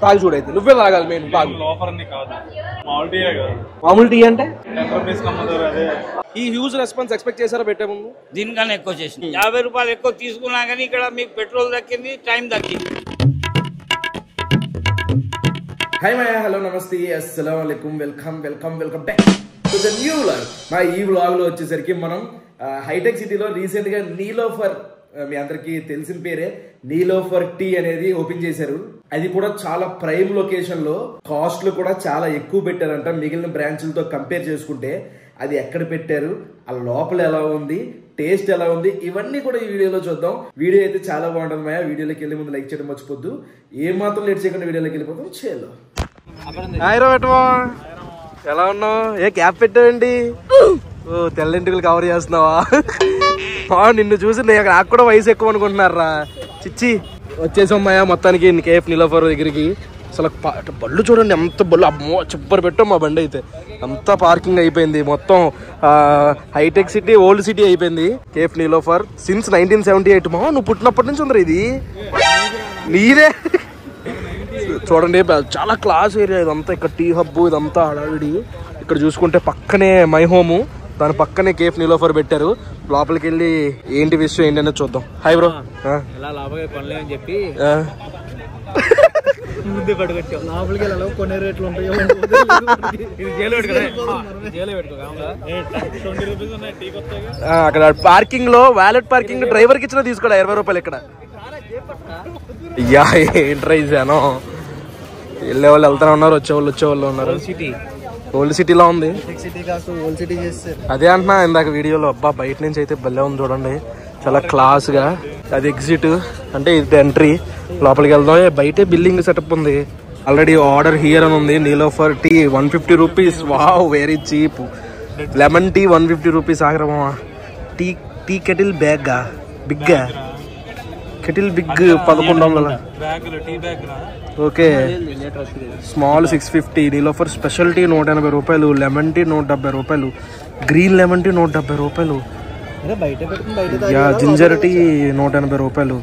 తాగి చూడైతే నువ్వే తాగాలి మెయిన్ తాగు. మామూలు టీ అంటే ఈ హ్యూజ్ రెస్పాన్స్ ఎక్స్పెక్ట్ చేశారా పెట్టే ముందు? దీనికన్నా ఎక్కువ చేసింది. 50 రూపాయలు ఎక్కువ తీసుకున్నా కానీ ఇక్కడ మీకు పెట్రోల్ దక్కింది, టైం దక్కింది. హాయ్ మై హలో నమస్తే అస్సలాము అలైకుం welcome back to the new vlog. మా ఈ వ్లాగ్ లో వచ్చేసరికి మనం హైటెక్ సిటీలో రీసెంట్ గా నీలోఫర్, మీ అందరికి తెలిసిన పేరే, నీలోఫర్ టీ అనేది ఓపెన్ చేశారు. అది కూడా చాలా ప్రైమ్ లొకేషన్ లో, కాస్ట్లు కూడా చాలా ఎక్కువ పెట్టారంట మిగిలిన బ్రాంచ్లతో కంపేర్ చేసుకుంటే. అది ఎక్కడ పెట్టారు, ఆ లోపల ఎలా ఉంది, టేస్ట్ ఎలా ఉంది, ఇవన్నీ కూడా ఈ వీడియోలో చూద్దాం. వీడియో అయితే చాలా బాగుంటుంది మాయా. వీడియోలోకి వెళ్ళే ముందు లైక్ చేయడం మర్చిపోద్దు. ఏ మాత్రం లేట్ చేయకుండా వీడియోలోకి వెళ్ళిపోతాం. చేలో ఎలా ఉన్నావు? ఏ క్యాప్ పెట్టావండి? ఓ తెల్లింటికలు కవర్ చేస్తున్నావా? నిన్ను చూసి నాకు కూడా వయసు ఎక్కువ అనుకుంటున్నారా? చిచ్చి వచ్చేసాం మాయా మొత్తానికి కేఫ్ నీలోఫర్ దగ్గరికి. అసలు బళ్ళు చూడండి, ఎంత బళ్ళు, అమ్మో చెప్పరు పెట్టాం మా బండి అయితే. అంతా పార్కింగ్ అయిపోయింది మొత్తం. హైటెక్ సిటీ, ఓల్డ్ సిటీ అయిపోయింది కేఫ్ నీలోఫర్ సిన్స్ 1978. మా నువ్వు పుట్టినప్పటి నుంచి ఉందరా ఇది? నీదే. చూడండి చాలా క్లాస్ ఏరియా ఇదంతా. ఇక్కడ టీ హబ్ ఇదంతా హడావిడి. ఇక్కడ చూసుకుంటే పక్కనే మై హోము, దాని పక్కనే కేఫ్ నీలోఫర్ పెట్టారు. లోపలికి వెళ్ళి ఏంటి విషయం ఏంటి అనేది చూద్దాం. Hi bro. ఎలా లాభంగా కొనలేమని చెప్పి ముందు పట్టుకొచ్చాం. లోపలికి వెళ్ళాలి, కొన్ని రేట్లు ఉంటాయి. అక్కడ పార్కింగ్ లో వ్యాలెట్ పార్కింగ్ డ్రైవర్ కి ఇచ్చిన తీసుకోడా 20 రూపాయలు. ఇక్కడ అయ్యా ఏంట్రా ఇసాను. వెళ్ళే వాళ్ళు వెళ్తానే ఉన్నారు, వచ్చేవాళ్ళు ఉన్నారు. ఓల్డ్ సిటీలో ఉంది. అదే అంటున్నా ఇందాక వీడియోలో. అబ్బా బయట నుంచి అయితే భలే ఉంది చూడండి, చాలా క్లాస్ గా. అది ఎగ్జిట్ అంటే ఇది ఎంట్రీ. లోపలికి వెళ్దాం. బయటే బిల్డింగ్ సెటప్ ఉంది. ఆల్రెడీ ఆర్డర్ హియర్ అని ఉంది. Niloufer tea 150 rupees. Wow, very cheap. Lemon tea 150 rupees. ఆగ్రమా టీ కెటిల్ బ్యాగ్ బిగ్గా, kettle big 1100. Okay, small 650. Niloufer special tea 180 రూపాయలు, లెమన్ టీ 170 రూపాయలు, గ్రీన్ లెమన్ టీ 170 రూపాయలు, జింజర్ టీ 180 రూపాయలు.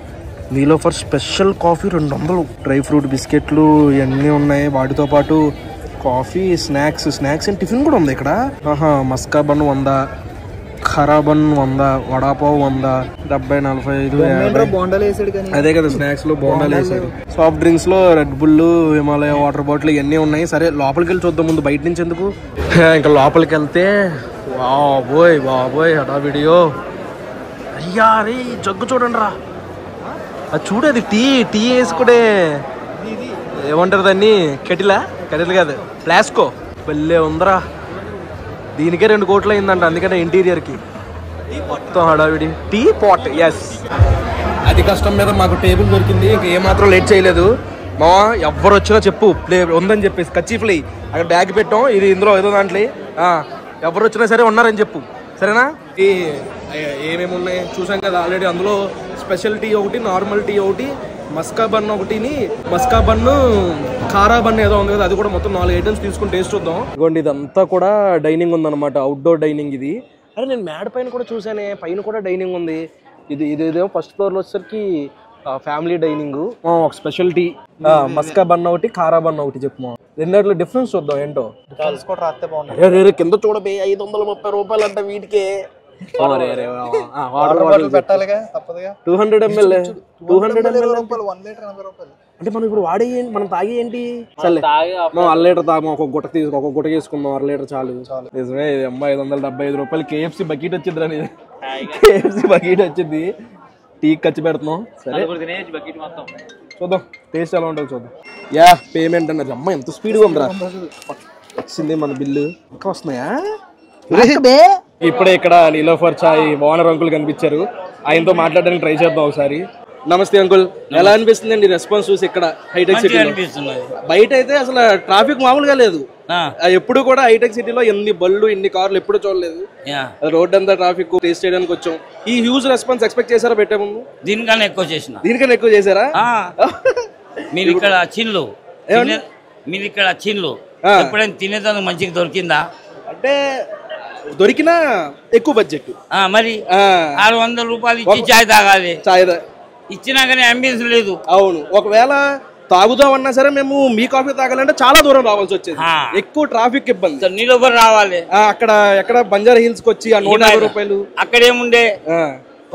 Niloufer special coffee 200. Dry fruit బిస్కెట్లు ఇవన్నీ ఉన్నాయి. వాటితో పాటు కాఫీ, స్నాక్స్ అండ్ టిఫిన్ కూడా ఉంది ఇక్కడ. మస్కా బన్ 100, ఖరాబన్ 100, వడాపావ్ 100, 70, 45. అదే కదా స్నాక్స్ లో బోండాలు వేసాడు. సాఫ్ట్ డ్రింక్స్ లో red bull, Himalaya water bottle ఇవన్నీ ఉన్నాయి. సరే లోపలికి వెళ్ళి చూద్దాం ముందు, బయట నుంచి ఎందుకు. ఇంకా లోపలికి వెళ్తే బాబోయ్ హఠా వీడియో. అయ్యా రే జగ్గు చూడండి రా, అది చూడేది టీ వేసుకునే ఏమంటారు దాన్ని, కెటిల్ కాదు ఫ్లాస్కో. వెళ్ళే ఉందరా. దీనికే 2 కోట్లు అయిందంట. అందుకనే ఇంటీరియర్ కి మొత్తం హడావిడి. Tea pot. ఎస్, అది కష్టం మీద మాకు టేబుల్ దొరికింది. ఇంక ఏమాత్రం లేట్ చేయలేదు. మా ఎవరు వచ్చినా చెప్పు ప్లే ఉందని చెప్పేసి కచ్చీఫ్లీ అక్కడ బ్యాగ్ పెట్టాం. ఇది ఇందులో ఏదో దాంట్లో ఎవరు వచ్చినా సరే ఉన్నారని చెప్పు, సరేనా? ఏమేమి ఉన్నాయి చూసాం కదా ఆల్రెడీ. అందులో స్పెషల్ టీ ఒకటి, నార్మల్ టీ ఒకటి, మస్కా బన్ ఒకటిని, మస్కా బన్ను, ఖారా బన్ ఏదో ఉంది కదా, అది కూడా. మొత్తం 4 ఐటమ్స్ తీసుకుని టేస్ట్ చూద్దాం. ఇదిగోండి ఇదంతా కూడా డైనింగ్ ఉందన్నమాట, అవుట్డోర్ డైనింగ్ ఇది. అరే నేను మేడ పైన కూడా చూసానే, పైన కూడా డైనింగ్ ఉంది. ఇదేదో ఫస్ట్ ఫ్లోర్ లో వచ్చేసరికి ఫ్యామిలీ డైనింగ్. ఒక స్పెషల్ టీ, మస్కా బన్ ఒకటి, ఖారా బన్ ఒకటి చెప్పు. రెండిట్లో డిఫరెన్స్ చూద్దాం ఏంటో. కింద చూడబోయి 530 రూపాయలు అంట వీటికే. 200 ml అంటే మనం ఇప్పుడు వాడే మనం తాగే ఏంటి? సరే 1 లీటర్ తాగు, ఒక గుట్ట తీసుకుందాం. 1 లీటర్ చాలు. నిజమే, అమ్మ 575 రూపాయలు కేఎఫ్సి బకెట్ వచ్చింది రా. కేఎఫ్సి బకెట్ వచ్చింది. టీ ఖర్చు పెడుతున్నాం. సరే చూద్దాం టేస్ట్ ఎలా ఉంటుంది చూద్దాం. యా పేమెంట్ అన్నది. అమ్మ ఎంత స్పీడ్గా ఉందిరా. వచ్చింది మన బిల్లు. ఇంకా వస్తున్నాయా? ఇప్పుడే ఇక్కడ నీలోఫర్ చాయ్ ఓనర్ అంకుల్ కనిపించారు. ఆయనతో మాట్లాడడానికి ట్రై చేద్దాం ఒకసారి. నమస్తే అంకుల్, ఎలా అనిపిస్తుంది అండి రెస్పాన్స్ చూసి ఇక్కడ హైటెక్ సిటీ? బయట అయితే అసలు ట్రాఫిక్ మామూలుగా లేదు. ఎప్పుడు కూడా హైటెక్ సిటీలో ఎన్ని బళ్ళు, ఎన్ని కార్లు ఎప్పుడు చూడలేదు. రోడ్ అంతా ట్రాఫిక్. టేస్ట్ చేయడానికి వచ్చాం. ఈ హ్యూజ్ రెస్పాన్స్ ఎక్స్పెక్ట్ చేశారా పెట్టే ముందు? దీనికన్నా ఎక్కువ చేశారా? మీరు ఇక్కడ చిన్లు ఎప్పుడైనా తినేదానికి మంచిగా దొరికిందా? అంటే దొరికినా ఎక్కువ బడ్జెట్. మరి 600 రూపాయలు ఇచ్చి చాయ్ తాగాలి. ఇచ్చినా కానీ అంబియన్స్ లేదు. అవును, ఒకవేళ తాగుదామన్నా సరే మేము మీ కాఫీ తాగాలంటే చాలా దూరం రావాల్సి వచ్చేది, ఎక్కువ ట్రాఫిక్ ఇబ్బంది. నీలోపల రావాలి. అక్కడ ఎక్కడ బంజారా హిల్స్ కి వచ్చి ఆ 150 రూపాయలు అక్కడేముండే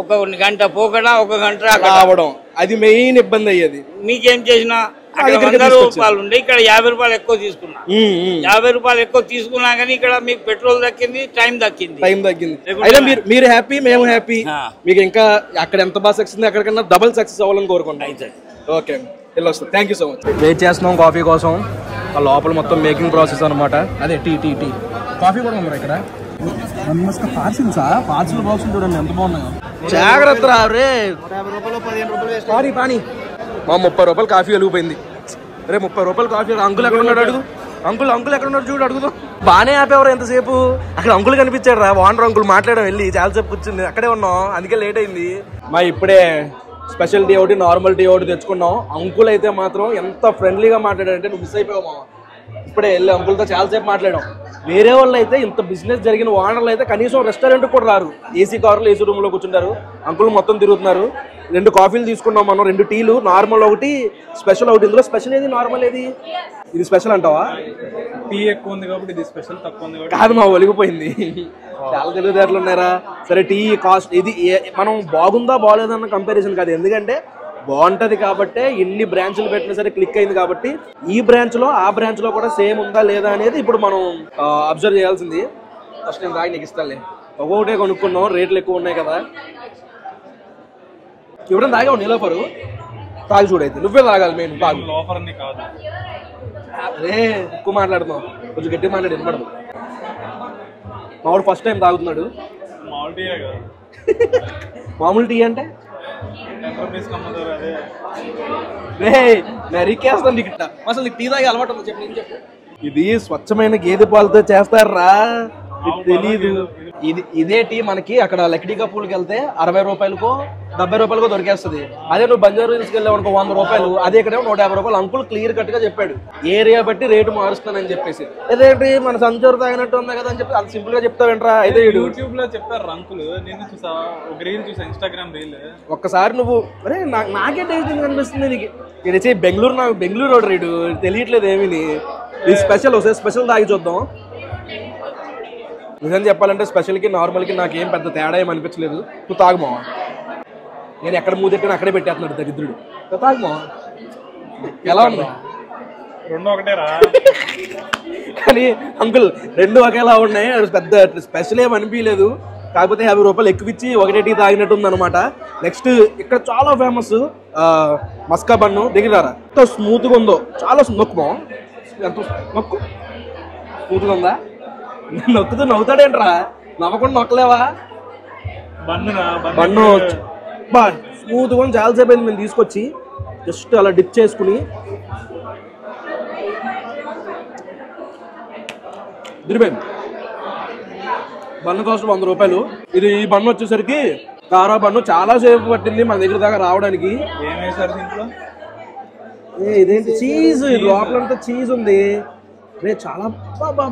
ఒక గంట పోకడా, ఒక గంట రావడం, అది మెయిన్ ఇబ్బంది అయ్యేది. మీకేం చేసినా 100 రూపాయలు ఉండే, ఇక్కడ 50 రూపాయలు ఎక్కువ తీసుకున్నా. 50 రూపాయలు ఎక్కువ తీసుకున్నా కానీ ఇక్కడ మీకు పెట్రోల్ దక్కింది, టైం దక్కింది. అయితే మీరు హ్యాపీ, మేము హ్యాపీ. మీకు ఇంకా అక్కడ ఎంత బాగా సక్సెస్ ఉంది, అక్కడికన్నా డబుల్ సక్సెస్ అవ్వాలని కోరుకుంటాం. ఓకే, వెళ్ళొస్తాం. Thank you so much. Wait చేస్తున్నాం కాఫీ కోసం. ఆ లోపల మొత్తం మేకింగ్ ప్రాసెస్ అనమాట. అదే టీ కాఫీ కూడా ఉంది ఇక్కడ. పార్సిల్ బాక్స్ చూడండి ఎంత బాగున్నాయో. జాగ్రత్త రే, 30 రూపాయలు కాఫీ వెలిగిపోయింది. రే 30 రూపాయలు కాఫీ. అంకుల్ ఎక్కడ ఉన్నాడు అడుగు. అంకుల్ ఎక్కడ ఉన్నాడు చూడు, అడుగుదాం. బాగానే ఆపేవారు ఎంతసేపు. అక్కడ అంకుల్ కనిపించాడు రా, ఓనర్ అంకుల్. మాట్లాడడం వెళ్ళి చాలాసేపు కూర్చుంది, అక్కడే ఉన్నాం, అందుకే లేట్ అయింది. ఇప్పుడే స్పెషల్ టీ ఒకటి, నార్మల్ టీ ఒకటి తెచ్చుకున్నాం. అంకుల్ అయితే మాత్రం ఎంత ఫ్రెండ్లీగా మాట్లాడాడంటే నువ్వు మిస్ అయిపోయావు మామ. ఇప్పుడే వెళ్ళి అంకుల్తో చాలాసేపు మాట్లాడాం. వేరే వాళ్ళు అయితే ఇంత బిజినెస్ జరిగిన ఓనర్లు అయితే కనీసం రెస్టారెంట్ కూడా రారు. ఏసీ కార్లో ఏసీ రూమ్లో కూర్చుంటారు. అంకుల్ మొత్తం తిరుగుతున్నారు. 2 కాఫీలు తీసుకున్నాం మనం, 2 టీలు, నార్మల్ ఒకటి, స్పెషల్ ఒకటి. ఇందులో స్పెషల్ ఏది, నార్మల్ ఏది? ఇది స్పెషల్ అంటావా? టీ ఎక్కువ ఉంది కాబట్టి ఇది స్పెషల్, తక్కువ ఉంది కాదు మా ఒలిగిపోయింది. చాలా తెలివితేటలు ఉన్నారా. సరే టీ కాస్ట్ ఇది మనం బాగుందా బాగోలేదన్న కంపారిజన్ కాదు, ఎందుకంటే బాగుంటది కాబట్టి ఎన్ని బ్రాంచ్లు పెట్టినా సరే క్లిక్ అయింది కాబట్టి ఈ బ్రాంచ్ లో ఆ బ్రాంచ్ లో కూడా సేమ్ ఉందా లేదా అనేది ఇప్పుడు మనం అబ్జర్వ్ చేయాల్సింది. ఫస్ట్ నేను తాగి నీకు ఇస్తానులే. ఒక్కొక్కటే కొనుక్కున్నాం, రేట్లు ఎక్కువ ఉన్నాయి కదా. ఎవరైనా తాగావు నీలోఫరు? తాగి చూడైతే నువ్వే తాగాలి. మేము తాగు. అరే ఎక్కువ మాట్లాడుతున్నావు, కొంచెం గట్టిగా మాట్లాడి వినపడదు. మామూలు ఫస్ట్ టైం తాగుతున్నాడు. మామూలు టీ అంటే నరికేస్తాను నీకు. అసలు నీకు టీ తాగే అలవాటు ఉంది చెప్పు. ఇది స్వచ్ఛమైన గేదె పాలతో చేస్తారా, తెలీదు. ఇదే టీ మనకి అక్కడ లక్డీ కపూర్కి వెళ్తే 60 రూపాయలకో 70 రూపాయలకో దొరికేస్తుంది. అదే నువ్వు బంజారా హిల్స్కి వెళ్ళావు అనుకో 100 రూపాయలు, అదే ఇక్కడేమో 150 రూపాయలు. అంకుల్ క్లియర్ కట్ గా చెప్పాడు, ఏరియా బట్టి రేటు మారుస్తానని చెప్పేసి. అదేంటి మన సంచూరు తాగినట్టు ఉంది కదా అని చెప్పి అంత సింపుల్ గా చెప్తావేంట్రా? అయితే యూట్యూబ్ లో చెప్పారు అంకుల్, నేను చూసా, ఒక రీల్ చూసా, ఇన్స్టాగ్రామ్ రీల్. ఒక్కసారి నువ్వు అరే నాకే టేస్టింగ్ అనిపిస్తుంది నీకు. ఇది బెంగళూరు, నాకు బెంగళూరు రోడ్ రేటు తెలియట్లేదు ఏమీ. ఇది స్పెషల్, ఒకసారి స్పెషల్ తాగి చూద్దాం. నిజం చెప్పాలంటే స్పెషల్కి నార్మల్కి నాకేం పెద్ద తేడా ఏం అనిపించలేదు. నువ్వు తాగుమా. నేను ఎక్కడ మూదెట్టినా అక్కడే పెట్టేస్తున్నాడు దరిద్రుడు. నువ్వు తాగుమా. ఎలా ఉంది? రెండు ఒకటే రా. కానీ అంకుల్ 2 ఒకేలా ఉన్నాయి. పెద్ద స్పెషల్ ఏం అనిపించలేదు. కాకపోతే 50 రూపాయలు ఎక్కువ ఇచ్చి ఒకటే టీ తాగినట్టు ఉంది అనమాట. నెక్స్ట్ ఇక్కడ చాలా ఫేమస్ మస్కా బన్ను. దగ్గర ఎంత స్మూత్గా ఉందో, చాలా నొక్కుమా. ఎంత నొక్కు, స్మూత్గా ఉందా? నొక్కుతూ నవ్వుతాడేంట్రా, నవ్వకుండా నొక్కలేవా? బన్ను బా స్మూత్గా చాలాసేపు అయింది మేము తీసుకొచ్చి. జస్ట్ అలా డిప్ చేసుకుని దిరిపోయింది. బన్ను కాస్ట్ 100 రూపాయలు. ఇది ఈ బన్ను వచ్చేసరికి కారా బన్ను. చాలా సేపు పట్టింది మన దగ్గర దాకా రావడానికి. ఇదేంటి చీజ్, లోపలంతా చీజ్ ఉంది. చాలా సూపర్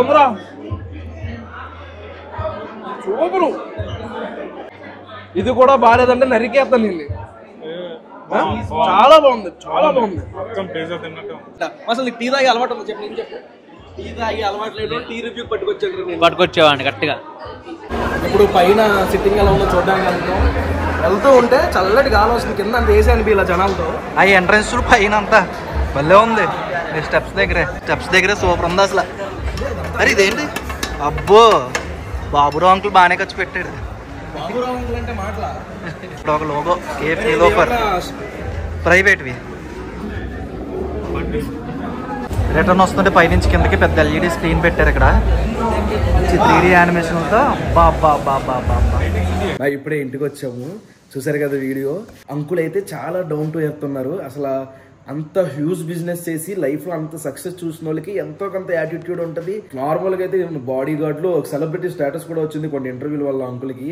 ఉందిరా, సూపరు. ఇది కూడా బాగాలేదంటే నరికేస్తాను నిన్ను. చాలా బాగుంది, చాలా బాగుంది. అసలు టీ తాగి అలవాటు ఉంది చెప్పు. నేను చెప్పు. టీ తాగి అలవాటు లేదు, టీ రివ్యూ పట్టుకొచ్చేవాడిని కరెక్ట్గా. ఇప్పుడు పైన సిట్టింగ్ ఎలా ఉందో చూడడానికి వెళ్తాం. వెళ్తూ ఉంటే చల్లటి గాలి వస్తుంది, కింద అంత వేసి అనిపి ఇలా జనాలతో. ఆ ఎంట్రన్స్ పైన అంతా భలే ఉంది. స్టెప్స్ దగ్గరే సూపర్ ఉంది అసలు. అరే ఇదేంటి, అబ్బో బాబురావు అంకుల్ బాగానే ఖర్చు పెట్టాడు. బాబురావు అంకుల్ అంటే మాటలా. ఇప్పుడు ఒక లోగో కేఎఫ్సీ లోఫర్ ప్రైవేట్వి. రిటర్న్ వస్తుంటే పైనుంచి కిందకి పెద్ద ఎల్ఈడి స్క్రీన్ పెట్టారు ఇక్కడ, 3D యానిమేషన్తో. ఇప్పుడే ఇంటికి వచ్చాము, చూసారు కదా వీడియో. అంకుల్ అయితే చాలా డౌన్ టు ఎర్త్ ఉన్నారు. అసలు అంత హ్యూజ్ బిజినెస్ చేసి లైఫ్ లో అంత సక్సెస్ చూసిన వాళ్ళకి ఎంతో కొంత యాటిట్యూడ్ ఉంటుంది. నార్మల్ గా అయితే బాడీ గార్డ్లు ఒక సెలబ్రిటీ స్టేటస్ కూడా వచ్చింది కొన్ని ఇంటర్వ్యూల వల్ల అంకుల్ కి.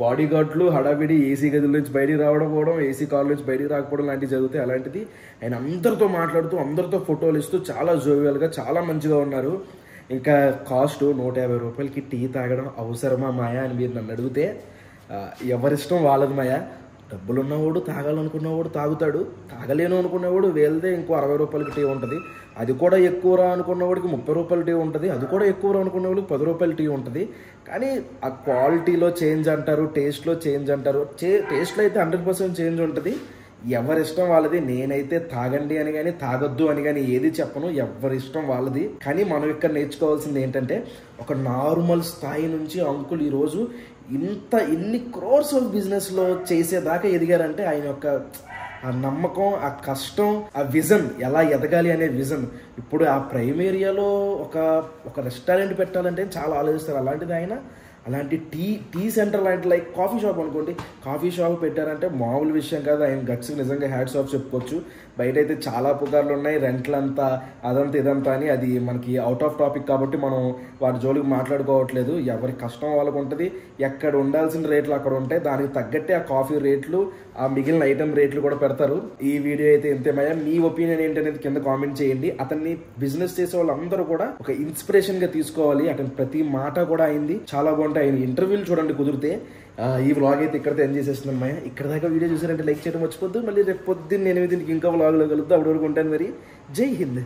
బాడీ గార్డ్లు హడావిడి ఏసీ గదుల నుంచి బయటికి రావడం, ఏసీ కార్ నుంచి బయటికి రాకపోవడం లాంటివి జరుగుతాయి. అలాంటిది ఆయన అందరితో మాట్లాడుతూ అందరితో ఫోటోలు ఇస్తూ చాలా జోవియల్ గా చాలా మంచిగా ఉన్నారు. ఇంకా కాస్ట్ 150 రూపాయలకి టీ తాగడం అవసరమా మాయా అని మీరు నన్ను అడిగితే ఎవరిష్టం వాళ్ళది మాయా. డబ్బులు ఉన్నవాడు తాగాలనుకున్నవాడు తాగుతాడు, తాగలేను అనుకున్నవాడు వెళ్తే ఇంకో 60 రూపాయలకి టీ ఉంటుంది, అది కూడా ఎక్కువరా అనుకున్నవాడికి 30 రూపాయల టీ ఉంటుంది, అది కూడా ఎక్కువరా అనుకున్నవాడికి 10 రూపాయల టీ ఉంటుంది. కానీ ఆ క్వాలిటీలో చేంజ్ అంటారు, టేస్ట్లో చేంజ్ అంటారు. టేస్ట్లో అయితే 100% చేంజ్ ఉంటుంది. ఎవరిష్టం వాళ్ళది. నేనైతే తాగండి అని కానీ తాగొద్దు అని కానీ ఏది చెప్పను, ఎవరిష్టం వాళ్ళది. కానీ మనం ఇక్కడ నేర్చుకోవాల్సింది ఏంటంటే ఒక నార్మల్ స్థాయి నుంచి అంకుల్ ఈరోజు ఇన్ని క్రోర్స్ ఆఫ్ బిజినెస్లో చేసేదాకా ఎదిగారంటే ఆయన యొక్క ఆ నమ్మకం, ఆ కష్టం, ఆ విజన్, ఎలా ఎదగాలి అనే విజన్. ఇప్పుడు ఆ ప్రైమ్ ఏరియాలో ఒక రెస్టారెంట్ పెట్టాలంటే చాలా ఆలోచిస్తారు. అలాంటిది ఆయన అలాంటి టీ సెంటర్ లాంటి లైక్ కాఫీ షాప్ అనుకోండి, కాఫీ షాప్ పెట్టారంటే మామూలు విషయం కాదు. ఆయన గట్స్కి నిజంగా హ్యాట్స్ ఆఫ్ చెప్పుకోవచ్చు. బయట అయితే చాలా పుకార్లు ఉన్నాయి, రెంట్లంతా అదంతా ఇదంతా అని. అది మనకి అవుట్ ఆఫ్ టాపిక్ కాబట్టి మనం వాటి జోలికి మాట్లాడుకోవట్లేదు. ఎవరి కష్టం వాళ్ళకు ఉంటుంది. ఎక్కడ ఉండాల్సిన రేట్లు అక్కడ ఉంటాయి. దానికి తగ్గట్టే ఆ కాఫీ రేట్లు, ఆ మిగిలిన ఐటమ్ రేట్లు కూడా పెడతారు. ఈ వీడియో అయితే ఇంతేమయ్యా. మీ ఒపీనియన్ ఏంటనేది కింద కామెంట్ చేయండి. అతన్ని బిజినెస్ చేసే వాళ్ళందరూ కూడా ఒక ఇన్స్పిరేషన్ గా తీసుకోవాలి. అతని ప్రతి మాట కూడా అయింది చాలా బాగుంటాయి. ఆయన ఇంటర్వ్యూలు చూడండి కుదిరితే. ఈ వ్లాగ్ అయితే ఇక్కడితో ఎంజాయ్ చేస్తున్నాను మాయ. ఇక్కడ దాకా వీడియో చూసారంటే లైక్ చేయడం మర్చిపోద్దు. మళ్ళీ రేపు పొద్దున్న 8 ఇంకో వ్లాగ్లో కలుద్దాం. అప్పటి వరకు ఉంటాను మరి. జై హింద్.